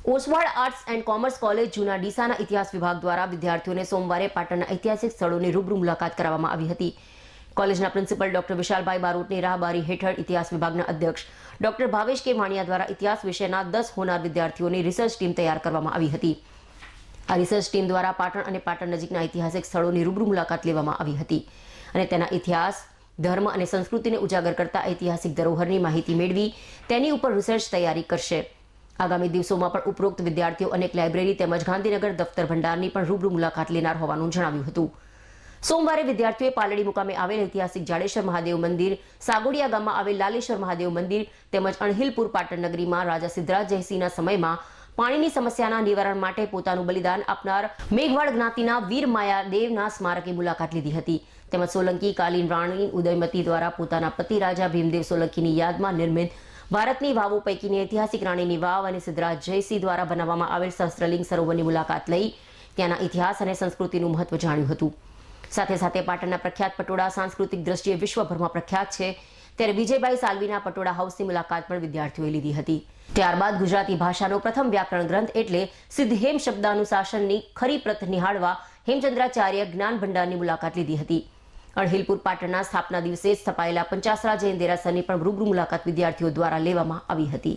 Oswal arts and commerce college જૂના ડીસાના ઇતિહાસ વિભાગ દ્વારા વિદ્યાર્થીઓને સોમવારે પાટણના ઐતિહાસિક સ્થળોની રૂબરૂ મુલાકાત કરાવવામાં આવી હતી. કોલેજના પ્રિન્સિપલ ડોક્ટર વિશાલભાઈ બારોટની રાહબારી હેઠળ ઇતિહાસ વિભાગના અધ્યક્ષ ડોક્ટર ભાવેશ કે વાણિયા દ્વારા ઇતિહાસ વિષયના 10 હોનાર વિદ્યાર્થીઓની રિસર્ચ ટીમ તૈયાર કરવામાં આવી હતી. આ રિસર્ચ ટીમ દ્વારા પાટણ અને પાટણ નજીકના ઐતિહાસિક સ્થળોની રૂબરૂ મુલાકાત લેવામાં આવી હતી અને તેના ઇતિહાસ, ધર્મ અને સંસ્કૃતિને ઉજાગર કરતા ઐતિહાસિક ધરોહરની માહિતી મેળવી તેની ઉપર રિસર્ચ તૈયારી કરશે. આગામી દિવસોમાં પણ ઉપરોક્ત વિદ્યાર્થીઓ અનેક લાઇબ્રેરી તેમજ ગાંધીનગર દફતર ભંડારની પણ રૂબરૂ મુલાકાત લેનાર હોવાનું જણાવ્યું હતું. સોમવારે વિદ્યાર્થીઓએ પાલડી મુકામે આવેલ ઐતિહાસિક જાડેશ્વર મહાદેવ મંદિર, સાગોડિયા ગામમાં આવેલ લાલેશ્વર મહાદેવ મંદિર તેમજ અણહિલપુર પાટણ નગરીમાં રાજા સિદ્ધરાજ જયસિંહના સમયમાં પાણીની સમસ્યાના નિવારણ માટે પોતાનું બલિદાન આપનાર મેઘવાડ જ્ઞાતિના વીર માયાદેવના સ્મારકે મુલાકાત લીધી હતી. તેમજ સોલંકી કાલીન રાણી ઉદયમતી દ્વારા પોતાના પતિ રાજા ભીમદેવ સોલંકીની યાદમાં નિર્મિત ભારતની વાવો પૈકીની ઐતિહાસિક રાણીની વાવ અને સિદ્ધરાજ જયસિંહ દ્વારા બનાવવામાં આવેલ સહસ્ત્રલિંગ સરોવરની મુલાકાત લઈ ત્યાંના ઇતિહાસ અને સંસ્કૃતિનું મહત્વ જાણ્યું હતું. સાથે સાથે પાટણના પ્રખ્યાત પટોળા સાંસ્કૃતિક દ્રષ્ટિએ વિશ્વભરમાં પ્રખ્યાત છે ત્યારે વિજયભાઈ સાલવીના પટોળા હાઉસની મુલાકાત પણ વિદ્યાર્થીઓએ લીધી હતી. ત્યારબાદ ગુજરાતી ભાષાનો પ્રથમ વ્યાકરણ ગ્રંથ એટલે સિદ્ધહેમ શબ્દાનુશાસનની ખરી પ્રત નિહાળવા હેમચંદ્રાચાર્ય જ્ઞાન ભંડારની મુલાકાત લીધી હતી. અણહિલપુર પાટણના સ્થાપના દિવસે સ્થપાયેલા 50 જૈન દેરાસરની પણ રૂબરૂ મુલાકાત વિદ્યાર્થીઓ દ્વારા લેવામાં આવી હતી.